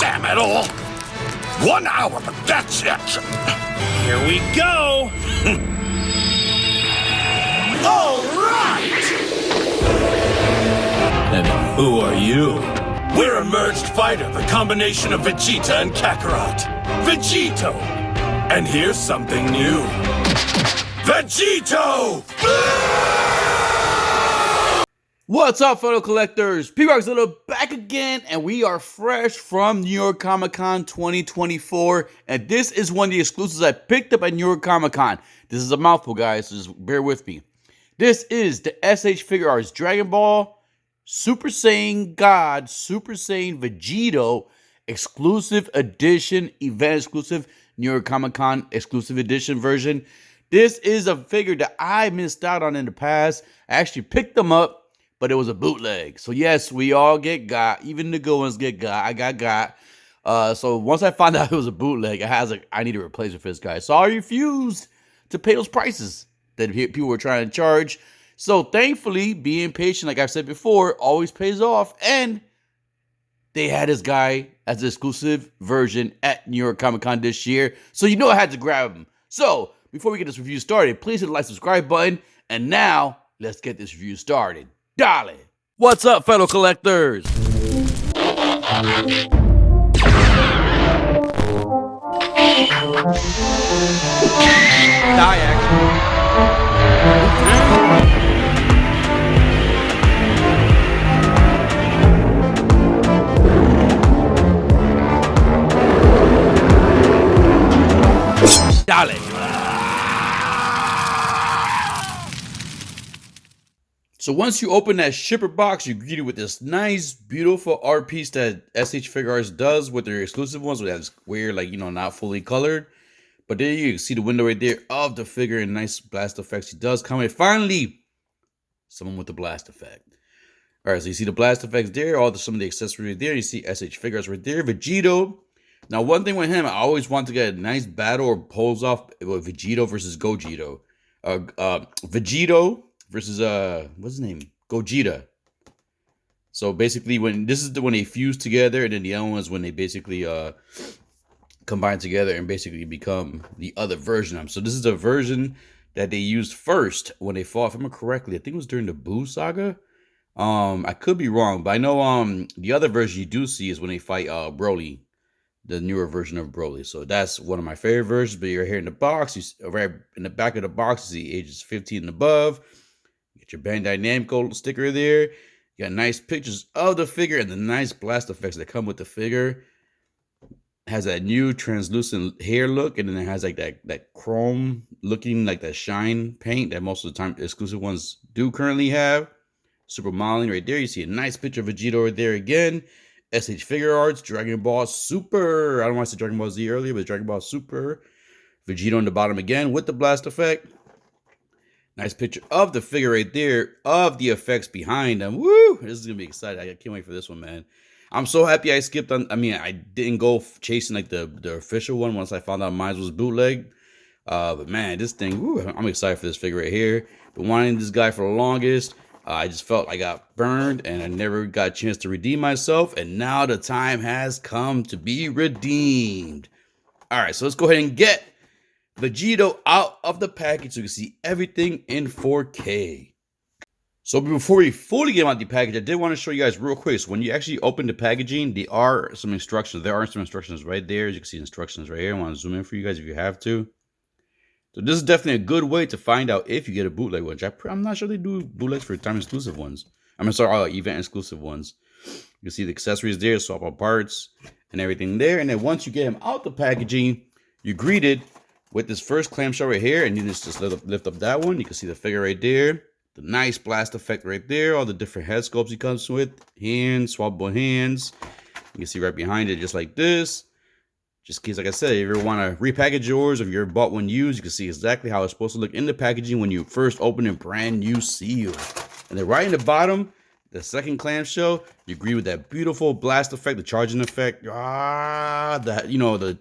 damn it all. 1 hour, but that's it. Here we go. All right! And who are you? We're a merged fighter, the combination of Vegeta and Kakarot. VEGITO! And here's something new. VEGITO! What's up, photo collectors? P-Rockzilla back again, and we are fresh from New York Comic Con 2024, and this is one of the exclusives I picked up at New York Comic Con. This is a mouthful, guys, so just bear with me. This is the S.H.Figuarts Dragon Ball Super Saiyan God Super Saiyan VEGITO exclusive edition, event exclusive, New York Comic Con exclusive edition version. This is a figure that I missed out on in the past. I actually picked them up, but it was a bootleg. So yes, we all get got. Even the good ones get got. I got. So once I found out it was a bootleg, I need a replacement for this guy. So I refused to pay those prices that people were trying to charge. So thankfully, being patient, like I've said before, always pays off. And they had this guy as an exclusive version at New York Comic Con this year. So you know I had to grab him. So before we get this review started, please hit the like, subscribe button. And now, let's get this review started. Darling. What's up, fellow collectors? Die action. Darling. So once you open that shipper box, you're greeted with this nice, beautiful art piece that S.H.Figuarts does with their exclusive ones, with that weird, like, not fully colored. But there you see the window right there of the figure and nice blast effects he does come with. Finally, someone with the blast effect. All right, so you see the blast effects there, some of the accessories right there. You see S.H.Figuarts right there, VEGITO. Now, one thing with him, I always want to get a nice battle or pulls off with VEGITO versus Gogeta. VEGITO versus what's his name? Gogeta. So basically when they fuse together, and then the other one is when they basically combine together and basically become the other version of them. So this is a version that they used first when they fought, if I remember correctly. I think it was during the Buu saga. I could be wrong, but I know the other version you do see is when they fight Broly, the newer version of Broly. So that's one of my favorite versions. But you're here in the box, right in the back of the box, you see ages 15 and above. Your Bandai Namco sticker there. You got nice pictures of the figure and the nice blast effects that come with the figure. It has that new translucent hair look, and then it has like that chrome looking, like that shine paint that most of the time exclusive ones do currently have. Super modeling right there. You see a nice picture of Vegeta right there again. S.H.Figuarts Dragon Ball Super. I don't want to say Dragon Ball Z earlier, but Dragon Ball Super. Vegeta on the bottom again with the blast effect. Nice picture of the figure right there, of the effects behind them. Woo! This is going to be exciting. I can't wait for this one, man. I'm so happy I skipped on. I didn't go chasing like the official one once I found out mine was bootleg. But man, this thing, woo, I'm excited for this figure right here. Been wanting this guy for the longest. I just felt I got burned and I never got a chance to redeem myself. And now the time has come to be redeemed. All right, so let's go ahead and get VEGITO out of the package so you can see everything in 4K. So before we fully get him out the package, I did want to show you guys real quick. So when you actually open the packaging, there are some instructions. There are some instructions right there. As you can see instructions right here. I want to zoom in for you guys if you have to. So this is definitely a good way to find out if you get a bootleg, which I'm not sure they do bootlegs for time exclusive ones. Event exclusive ones. You can see the accessories there, swap out parts and everything there. And then once you get him out the packaging, you're greeted with this first clamshell right here, and you just lift up that one. You can see the figure right there. The nice blast effect right there. All the different head sculpts he comes with. Hands, swappable hands. You can see right behind it, just like this. Just in case, like I said, if you ever want to repackage yours, if you ever bought one used, you can see exactly how it's supposed to look in the packaging when you first open a brand new seal. And then right in the bottom, the second clamshell, you agree with that beautiful blast effect, the charging effect. The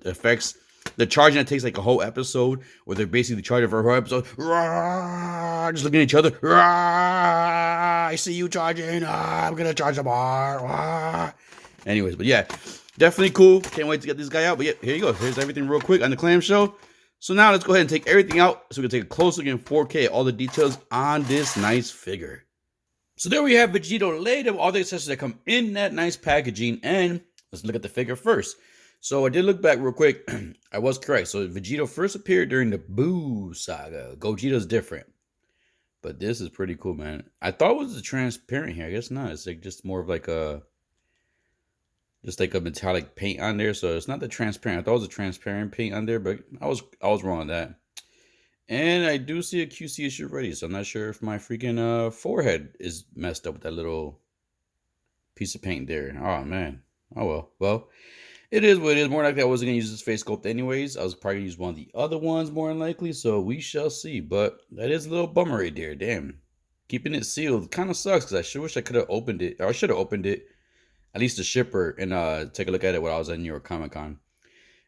effects. The charging that takes like a whole episode, where they're basically charging for a whole episode. Just looking at each other. I see you charging. I'm gonna charge some more. Anyways, but yeah, definitely cool. Can't wait to get this guy out. But yeah, here you go. Here's everything real quick on the clamshell. So now let's go ahead and take everything out so we can take a close look in 4K at all the details on this nice figure. So there we have Vegito laid up all the accessories that come in that nice packaging. And let's look at the figure first. So I did look back real quick. I was correct. So Vegito first appeared during the Boo saga. Gogeta's different. But this is pretty cool, man. I thought it was a transparent here. I guess not. It's like just more of like a... just like a metallic paint on there. So it's not the transparent. I thought it was a transparent paint on there, but I was wrong on that. And I do see a QC issue ready, so I'm not sure if my freaking forehead is messed up with that little piece of paint there. Oh, man. Oh, well. Well, it is what it is. More likely I wasn't going to use this face sculpt anyways. I was probably going to use one of the other ones more than likely, so we shall see. But that is a little bummer right there. Damn. Keeping it sealed kind of sucks because I sure wish I could have opened it. Or I should have opened it, at least the shipper, and take a look at it when I was at New York Comic Con.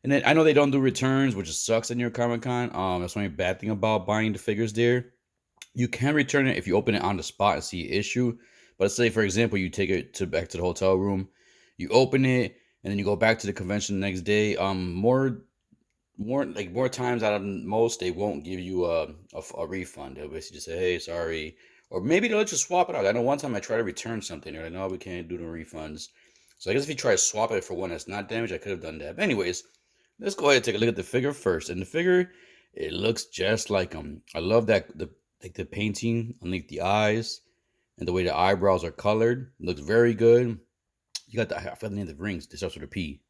And then I know they don't do returns, which sucks at New York Comic Con. That's one bad thing about buying the figures there. You can return it if you open it on the spot and see an issue. But let's say, for example, you take it back to the hotel room, you open it, and then you go back to the convention the next day. More times out of most, they won't give you a refund. They'll basically just say, hey, sorry. Or maybe they'll let you swap it out. I know one time I tried to return something. They're like, no, we can't do the refunds. So I guess if you try to swap it for one that's not damaged, I could have done that. But anyways, let's go ahead and take a look at the figure first. And the figure, it looks just like him. I love that the painting underneath the eyes and the way the eyebrows are colored. It looks very good. You got I forgot the name of the rings. They start with a P.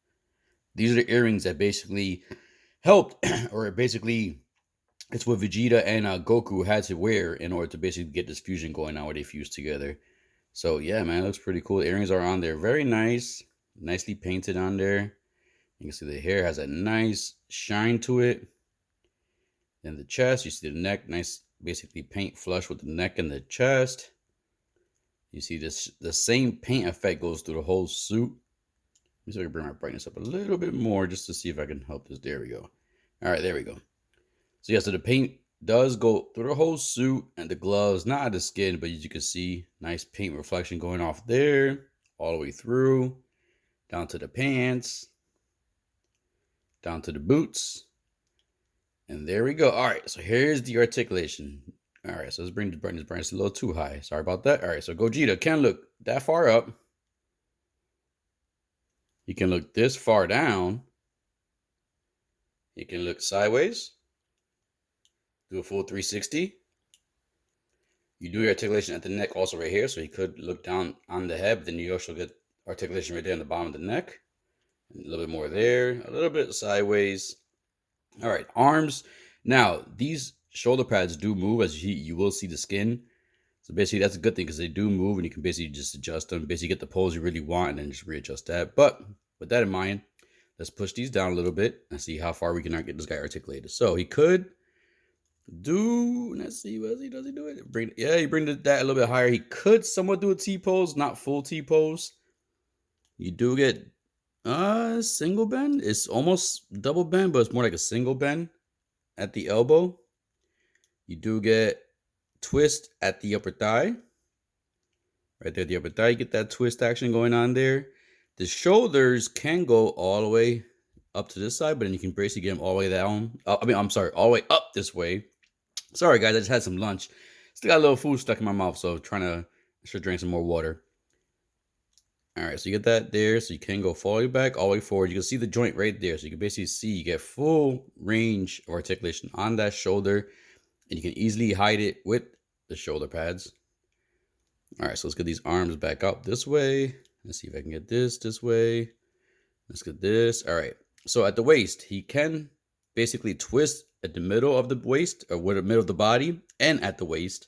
These are the earrings that basically helped, or basically it's what Vegeta and Goku had to wear in order to basically get this fusion going on where they fuse together. So yeah, man, it looks pretty cool. The earrings are on there. Very nice. Nicely painted on there. You can see the hair has a nice shine to it. Then the chest, you see the neck, nice, basically paint flush with the neck and the chest. You see this, the same paint effect goes through the whole suit. Let me see if I can bring my brightness up a little bit more just to see if I can help this. There we go. All right, there we go. So yeah, so the paint does go through the whole suit and the gloves, not the skin, but as you can see, nice paint reflection going off there, all the way through, down to the pants, down to the boots, and there we go. All right, so here's the articulation. All right, so let's bring the brightness a little too high. Sorry about that. All right, so Gogeta can't look that far up. You can look this far down. You can look sideways. Do a full 360. You do your articulation at the neck also right here. So you could look down on the head, but then you also get articulation right there on the bottom of the neck. A little bit more there. A little bit sideways. All right, arms. Now, these shoulder pads do move, as you will see the skin. So basically, that's a good thing because they do move, and you can basically just adjust them. Basically, get the pose you really want, and then just readjust that. But with that in mind, let's push these down a little bit and see how far we can get this guy articulated. So he could do, let's see, does he do it? He bring that a little bit higher. He could somewhat do a T-pose, not full T-pose. You do get single bend. It's almost double bend, but it's more like a single bend at the elbow. You do get twist at the upper thigh. Right there at the upper thigh, you get that twist action going on there. The shoulders can go all the way up to this side, but then you can basically get them all the way down. All the way up this way. Sorry, guys, I just had some lunch. Still got a little food stuck in my mouth, so I should drink some more water. All right, so you get that there, so you can go all the way back, all the way forward. You can see the joint right there, so you can basically see you get full range of articulation on that shoulder, and you can easily hide it with the shoulder pads. All right, so let's get these arms back up this way. Let's see if I can get this way. Let's get this. All right, so at the waist, he can basically twist at the middle of the waist, or with the middle of the body, and at the waist,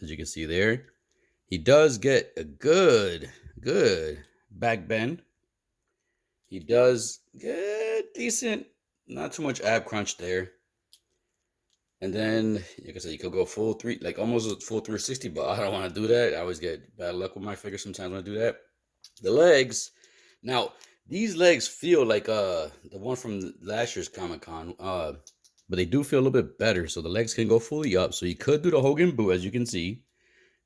as you can see there. He does get a good back bend. He does get decent, not too much ab crunch there. And then, like I said, you could go almost a full 360, but I don't want to do that. I always get bad luck with my figure sometimes when I do that. The legs, now these legs feel like the one from last year's Comic-Con, but they do feel a little bit better. So the legs can go fully up. So you could do the Hogan boot, as you can see.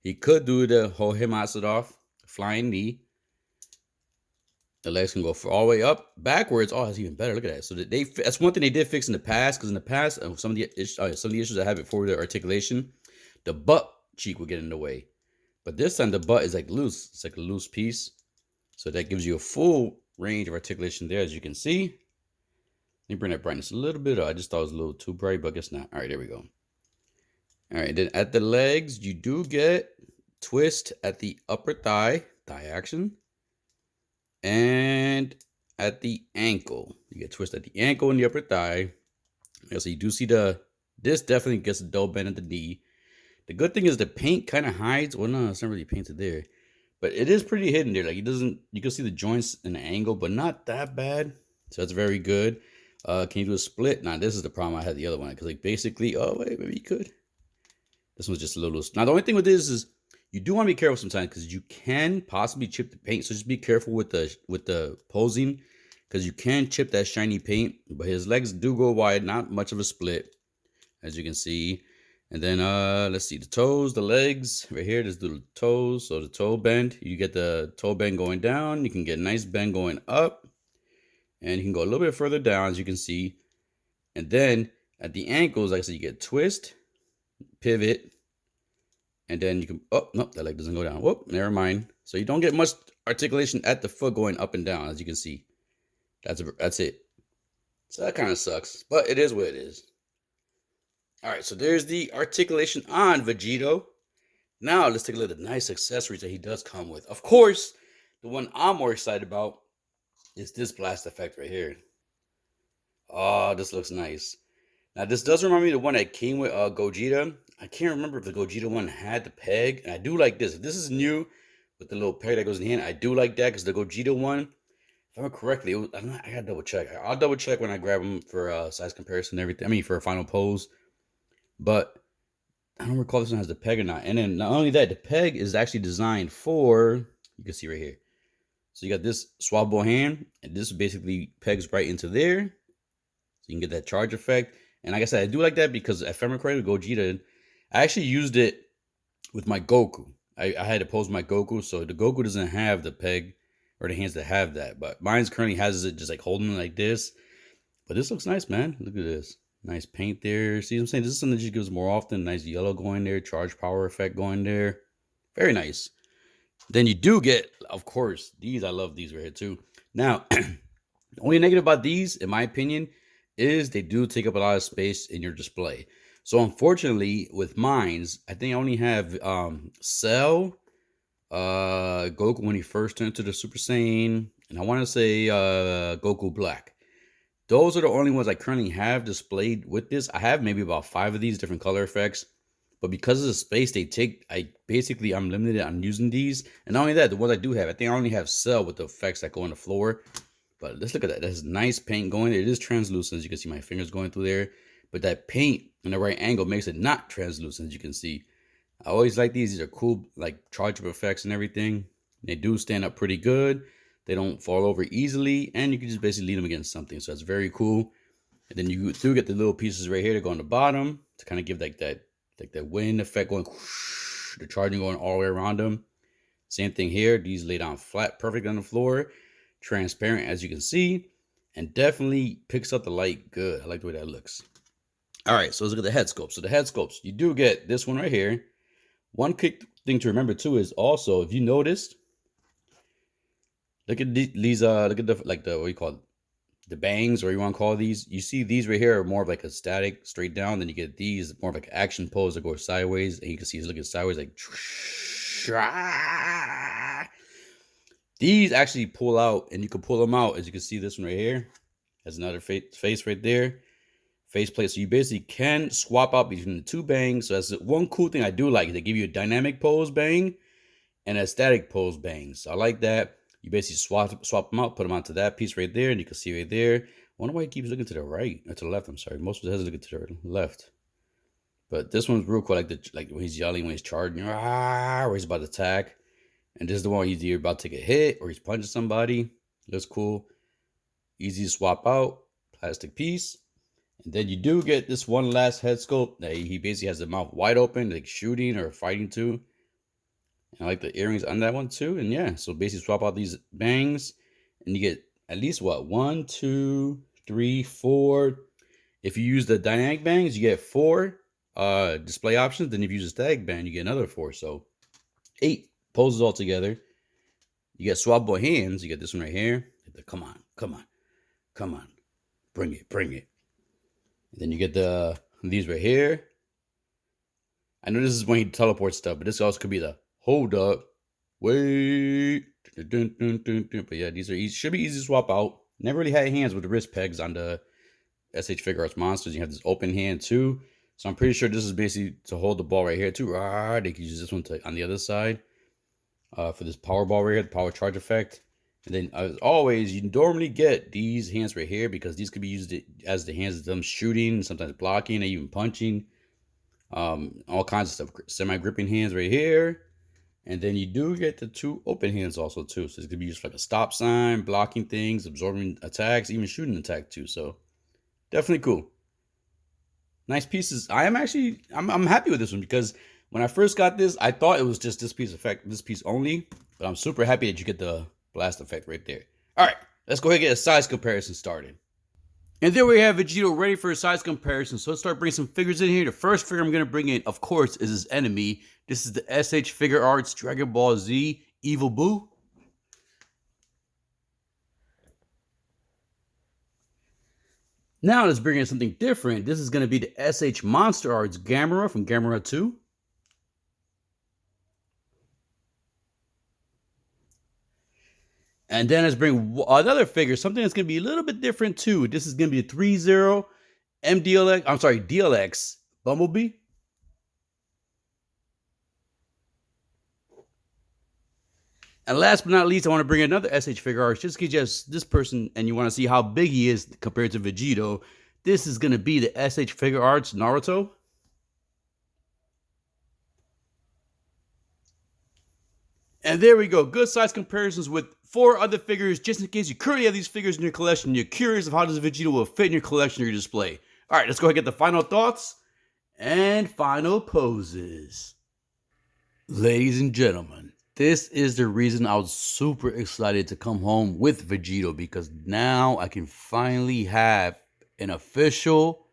He could do the Hohe Masadov flying knee. The legs can go all the way up, backwards. Oh, that's even better. Look at that. So that's one thing they did fix in the past, because in the past, some of the issues I had before the articulation, the butt cheek would get in the way. But this time the butt is like loose. It's like a loose piece. So that gives you a full range of articulation there, as you can see. Let me bring that brightness a little bit up. I just thought it was a little too bright, but I guess not. All right, there we go. All right, then at the legs, you do get twist at the upper thigh action. And at the ankle, you get twist at the ankle and the upper thigh. So you do see this definitely gets a dull bend at the knee. The good thing is the paint kind of hides. Well, no, it's not really painted there, but it is pretty hidden there. Like it doesn't, you can see the joints in the angle, but not that bad. So that's very good. Can you do a split? Now this is the problem I had the other one, because like basically, oh wait, maybe you could. This one's just a little loose. Now the only thing with this is you do want to be careful sometimes, because you can possibly chip the paint. So just be careful with the posing, because you can chip that shiny paint. But his legs do go wide, not much of a split, as you can see. And then let's see, the toes, the legs right here. There's the toes. So the toe bend, you get the toe bend going down. You can get a nice bend going up, and you can go a little bit further down, as you can see. And then at the ankles, like I said, you get twist, pivot. And then you can, oh, no, that leg doesn't go down. Whoop, never mind. So you don't get much articulation at the foot going up and down, as you can see. That's it. So that kind of sucks, but it is what it is. All right, so there's the articulation on Vegito. Now let's take a look at the nice accessories that he does come with. Of course, the one I'm more excited about is this blast effect right here. Oh, this looks nice. Now, this does remind me of the one that came with Gogeta. I can't remember if the Gogeta one had the peg. And I do like this. If this is new with the little peg that goes in the hand, I do like that, because the Gogeta one, if I remember correctly, I gotta double check. I'll double check when I grab them for size comparison and everything. I mean, for a final pose. But I don't recall this one has the peg or not. And then not only that, the peg is actually designed for, you can see right here. So you got this swappable hand, and this basically pegs right into there. So you can get that charge effect. And like I said, I do like that, because if I remember correctly, Gogeta, I actually used it with my Goku. I had to pose my Goku, so the Goku doesn't have the peg or the hands that have that. But mine currently has it just like holding it like this. But this looks nice, man. Look at this. Nice paint there. See what I'm saying? This is something that you gives more often. Nice yellow going there. Charge power effect going there. Very nice. Then you do get, of course, these. I love these right here too. Now, the only negative about these, in my opinion, is they do take up a lot of space in your display. So unfortunately, with mines, I think I only have Cell, Goku when he first turned to the Super Saiyan, and I want to say Goku Black. Those are the only ones I currently have displayed with this. I have maybe about 5 of these different color effects, but because of the space they take, I'm limited on using these. And not only that, the ones I do have, I think I only have Cell with the effects that go on the floor. But let's look at that. That's nice paint going there. It is translucent, as you can see my fingers going through there. But that paint in the right angle makes it not translucent, as you can see. I always like these. These are cool, like charge-up effects and everything. They do stand up pretty good. They don't fall over easily. And you can just basically lean them against something. So that's very cool. And then you do get the little pieces right here to go on the bottom to kind of give like that wind effect going, whoosh, the charging going all the way around them. Same thing here. These lay down flat, perfect on the floor. Transparent, as you can see, and definitely picks up the light good. I like the way that looks. All right, so let's look at the head sculpt. So the head sculpts, you do get this one right here. One quick thing to remember too is also, if you noticed, look at these look at the what do you call it? The bangs, or you want to call these. You see these right here are more of like a static straight down. Then you get these more of like an action pose that goes sideways, and you can see it's looking sideways like. These actually pull out, and you can pull them out, as you can see this one right here. Has another face right there. Face plate. So you basically can swap out between the 2 bangs. So that's one cool thing I do like. They give you a dynamic pose bang and a static pose bang. So I like that. You basically swap them out, put them onto that piece right there, and you can see right there. I wonder why he keeps looking to the right, or to the left. I'm sorry. Most of the heads looking to the left. But this one's real cool, like when he's yelling, when he's charging, or he's about to attack. And this is the one either you're about to get hit or he's punching somebody. Looks cool. Easy to swap out. Plastic piece. And then you do get this one last head sculpt that he basically has the mouth wide open, like shooting or fighting too. And I like the earrings on that one too. And yeah, so basically swap out these bangs. and you get at least what, 1, 2, 3, 4. If you use the dynamic bangs, you get 4 display options. Then if you use a static band, you get another 4. So 8 poses all together. You get swappable hands. You get this one right here. Come on, come on, come on, bring it, bring it. And then you get these right here. I know this is when he teleports stuff, but this also could be the hold up, wait. But yeah, these are easy, should be easy to swap out. Never really had hands with the wrist pegs on the S.H.Figuarts monsters. You have this open hand too. So I'm pretty sure this is basically to hold the ball right here too. They can use this one on the other side for this power ball right here, the power charge effect. And then as always, you normally get these hands right here because these could be used as the hands of them shooting, sometimes blocking, and even punching. All kinds of stuff. Semi-gripping hands right here. And then you do get the 2 open hands also too. So it's gonna be used for like a stop sign, blocking things, absorbing attacks, even shooting an attack too. So definitely cool. Nice pieces. I'm happy with this one because when I first got this, I thought it was just this piece effect, this piece only. But I'm super happy that you get the blast effect right there. All right, let's go ahead and get a size comparison started. And there we have Vegito ready for a size comparison. So let's start bringing some figures in here. The first figure I'm going to bring in, of course, is his enemy. This is the S.H.Figuarts Dragon Ball Z Evil Boo. Now let's bring in something different. This is going to be the S.H. Monster Arts Gamera from Gamera 2. And then let's bring another figure, something that's going to be a little bit different too. This is going to be a 3-0 DLX Bumblebee. And last but not least, I want to bring another S.H.Figuarts just in case you have this person and you want to see how big he is compared to Vegito. This is going to be the S.H.Figuarts Naruto. And there we go. Good size comparisons with 4 other figures, just in case you currently have these figures in your collection. You're curious of how does Vegeta will fit in your collection or your display. All right, let's go ahead and get the final thoughts and final poses. Ladies and gentlemen, this is the reason I was super excited to come home with Vegito, because now I can finally have an official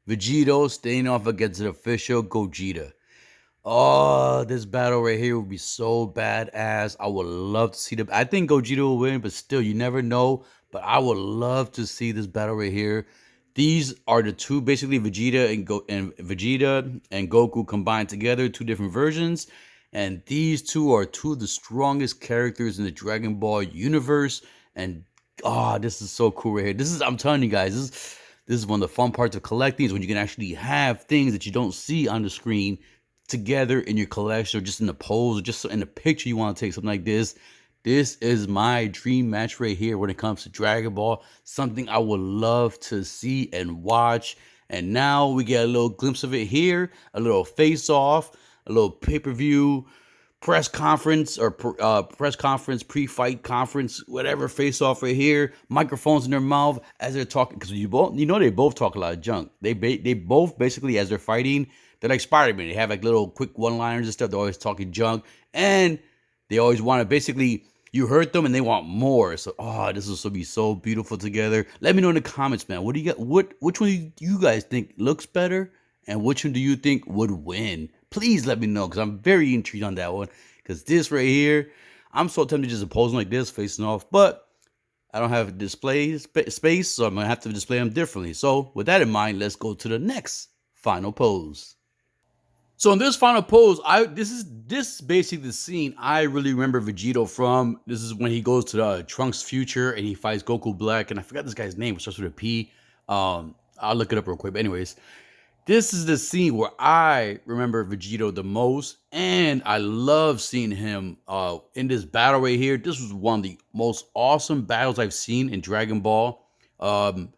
Vegito staying off against an official Gogeta. Oh, this battle right here would be so badass. I would love to see I think Gogeta will win, but still, you never know. But I would love to see this battle right here. These are the two, basically Vegeta and Goku combined together, 2 different versions. And these 2 are 2 of the strongest characters in the Dragon Ball universe. And this is so cool right here. I'm telling you guys, this is one of the fun parts of collecting, is when you can actually have things that you don't see on the screen together in your collection, or just in the pose, or just in the picture you want to take, something like this. This is my dream match right here when it comes to Dragon Ball. Something I would love to see and watch. And now we get a little glimpse of it here, a little face-off, a little pay-per-view press conference, or press conference, pre-fight conference, whatever, face-off right here. Microphones in their mouth as they're talking, because they both talk a lot of junk. They both basically, as they're fighting, they're like Spider-Man. They have like little quick one-liners and stuff. They're always talking junk, and they always want to basically, you hurt them and they want more. So, this will be so beautiful together. Let me know in the comments, man. What do you got? Which one do you guys think looks better, and which one do you think would win? Please let me know, because I'm very intrigued on that one. Because this right here, I'm so tempted to just pose them like this, facing off, but I don't have display space, so I'm gonna have to display them differently. So with that in mind, let's go to the next final pose. So in this final pose, this is basically the scene I really remember Vegito from. This is when he goes to the Trunks' future and he fights Goku Black, and I forgot this guy's name, which starts with a P. I'll look it up real quick. But anyways, this is the scene where I remember Vegito the most, and I love seeing him in this battle right here. This was one of the most awesome battles I've seen in Dragon Ball. Goku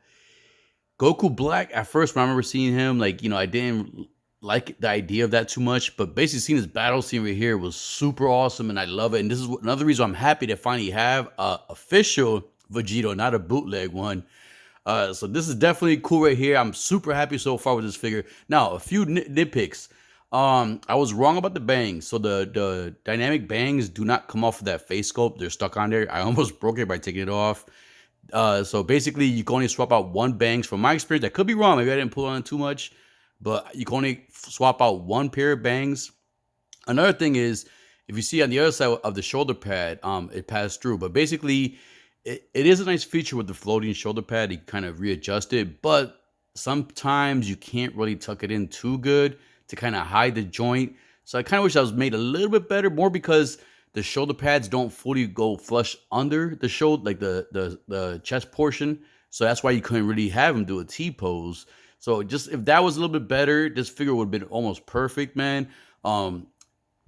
Black, at first when I remember seeing him, I didn't like the idea of that too much, but basically seeing this battle scene right here was super awesome, and I love it. And this is another reason I'm happy to finally have a official Vegito, not a bootleg one. So this is definitely cool right here. I'm super happy so far with this figure. Now, a few nitpicks. I was wrong about the bangs. So the dynamic bangs do not come off of that face sculpt. They're stuck on there. I almost broke it by taking it off. So basically, you can only swap out one bangs. From my experience, I could be wrong. Maybe I didn't pull on it too much, but you can only swap out one pair of bangs. Another thing is, if you see on the other side of the shoulder pad, it passed through. But basically, it is a nice feature with the floating shoulder pad. You kind of readjust it, but sometimes you can't really tuck it in too good to kind of hide the joint. So I kind of wish I was made a little bit better, more because the shoulder pads don't fully go flush under the shoulder, like the chest portion. So that's why you couldn't really have him do a T pose. So just if that was a little bit better, this figure would have been almost perfect, man.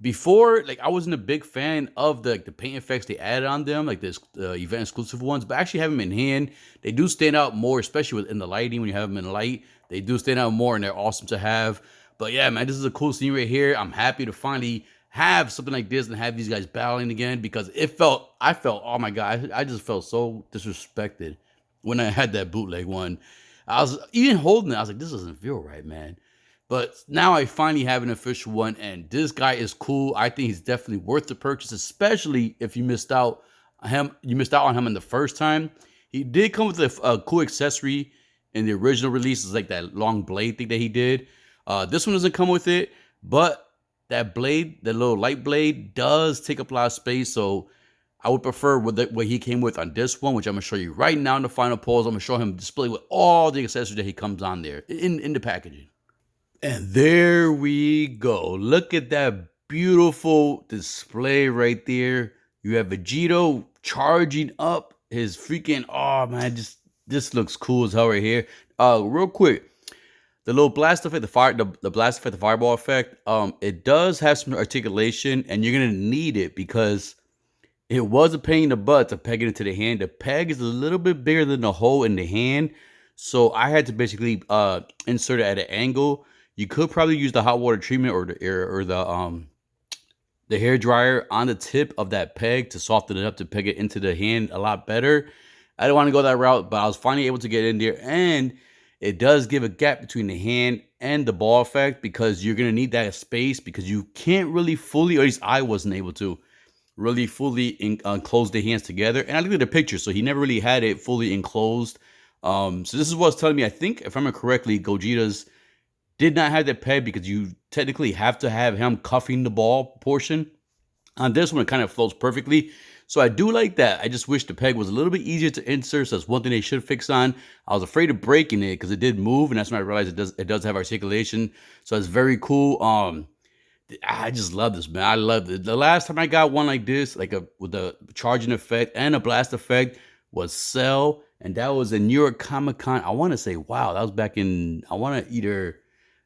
Before, like, I wasn't a big fan of the paint effects they added on them, like this event exclusive ones, but actually have them in hand, they do stand out more, especially in the lighting. When you have them in light, they do stand out more, and they're awesome to have. But yeah, man, this is a cool scene right here. I'm happy to finally have something like this and have these guys battling again, because I felt, oh my God, I just felt so disrespected when I had that bootleg one. I was even holding it, I was like, this doesn't feel right, man. But now I finally have an official one, and this guy is cool. I think he's definitely worth the purchase, especially if you missed out on him. You missed out on him in the first time. He did come with a cool accessory in the original release. It's like that long blade thing that he did. This one doesn't come with it, but that blade, that little light blade, does take up a lot of space. So I would prefer what he came with on this one, which I'm gonna show you right now in the final pose. I'm gonna show him display with all the accessories that he comes on there in the packaging. And there we go. Look at that beautiful display right there. You have Vegito charging up his freaking, oh man, this looks cool as hell right here. Real quick, the little blast effect, the blast effect, the fireball effect, it does have some articulation, and you're gonna need it because it was a pain in the butt to peg it into the hand. The peg is a little bit bigger than the hole in the hand, so I had to basically insert it at an angle. You could probably use the hot water treatment or the hair dryer on the tip of that peg to soften it up, to peg it into the hand a lot better. I don't want to go that route, but I was finally able to get in there, and it does give a gap between the hand and the ball effect, because you're going to need that space, because you can't really fully, or at least I wasn't able to really fully enclose the hands together. And I looked at the picture, so he never really had it fully enclosed. So this is what's telling me, I think, if I remember correctly, Gogeta's did not have that peg, because you technically have to have him cuffing the ball portion. On this one, it kind of floats perfectly. So I do like that. I just wish the peg was a little bit easier to insert. So that's one thing they should fix on. I was afraid of breaking it because it did move, and that's when I realized it does have articulation. So it's very cool. I just love this, man. I love it. The last time I got one like this, with a charging effect and a blast effect, was Cell, and that was in New York Comic Con. I want to say, wow, that was back in,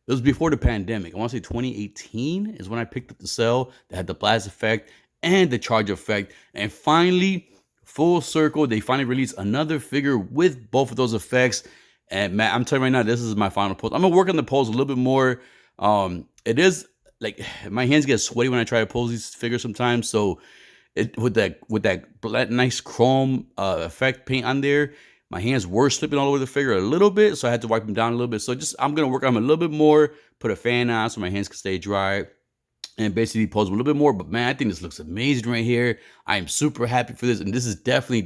it was before the pandemic. I want to say 2018 is when I picked up the Cell that had the blast effect and the charge effect. And finally, full circle, they finally released another figure with both of those effects. And man, I'm telling you right now, this is my final pose. I'm gonna work on the pose a little bit more. It is like my hands get sweaty when I try to pose these figures sometimes. So with that nice chrome effect paint on there, my hands were slipping all over the figure a little bit, so I had to wipe them down a little bit. So I'm going to work on them a little bit more, put a fan on so my hands can stay dry, and basically pose them a little bit more. But man, I think this looks amazing right here. I am super happy for this, and this is definitely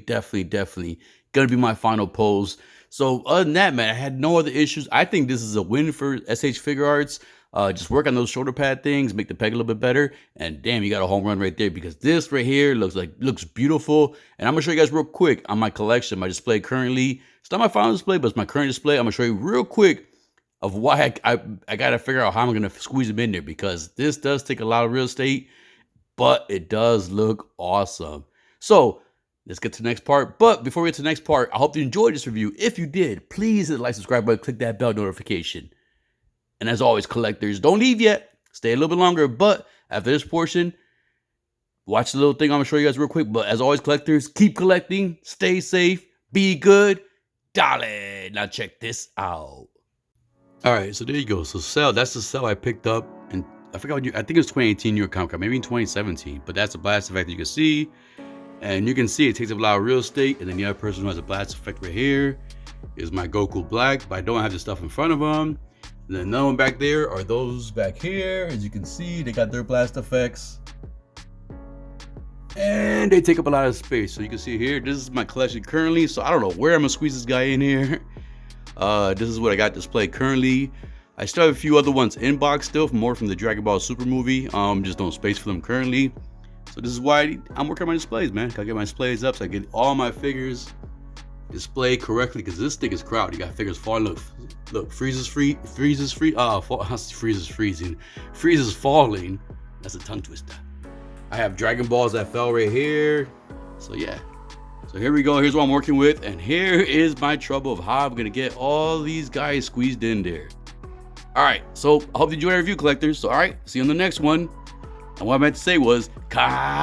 going to be my final pose. So other than that, man, I had no other issues. I think this is a win for S.H.Figuarts. Just work on those shoulder pad things, make the peg a little bit better, and damn, you got a home run right there, because this right here looks beautiful. And I'm gonna show you guys real quick on my collection, my display currently. It's not my final display, but it's my current display. I'm gonna show you real quick of why I gotta figure out how I'm gonna squeeze them in there, because this does take a lot of real estate, but it does look awesome. So let's get to the next part. But before we get to the next part, I hope you enjoyed this review. If you did, please hit the like, subscribe button, click that bell notification. And as always, collectors, don't leave yet. Stay a little bit longer. But after this portion, watch the little thing I'm going to show you guys real quick. But as always, collectors, keep collecting. Stay safe. Be good. Dale. Now check this out. All right, so there you go. So Cell, that's the Cell I picked up. And I forgot what I think it was 2018 New York Comic Con, maybe in 2017. But that's a blast effect that you can see. And you can see it takes up a lot of real estate. And then the other person who has a blast effect right here is my Goku Black. But I don't have the stuff in front of him. And then another one back there are those back here. As you can see, they got their blast effects. And they take up a lot of space. So you can see here, this is my collection currently. So I don't know where I'm gonna squeeze this guy in here. This is what I got displayed currently. I still have a few other ones in box still, more from the Dragon Ball Super movie. Just no space for them currently. So this is why I'm working on my displays, man. Gotta get my displays up so I get all my figures displayed correctly, because this thing is crowded. You got figures falling. Look, freezes freezing. Freezes falling. That's a tongue twister. I have Dragon Balls that fell right here. So yeah. So here we go. Here's what I'm working with, and here is my trouble of how I'm gonna get all these guys squeezed in there. All right. So I hope you enjoyed our review, collectors. So all right, see you on the next one. And what I meant to say was Kamehameha.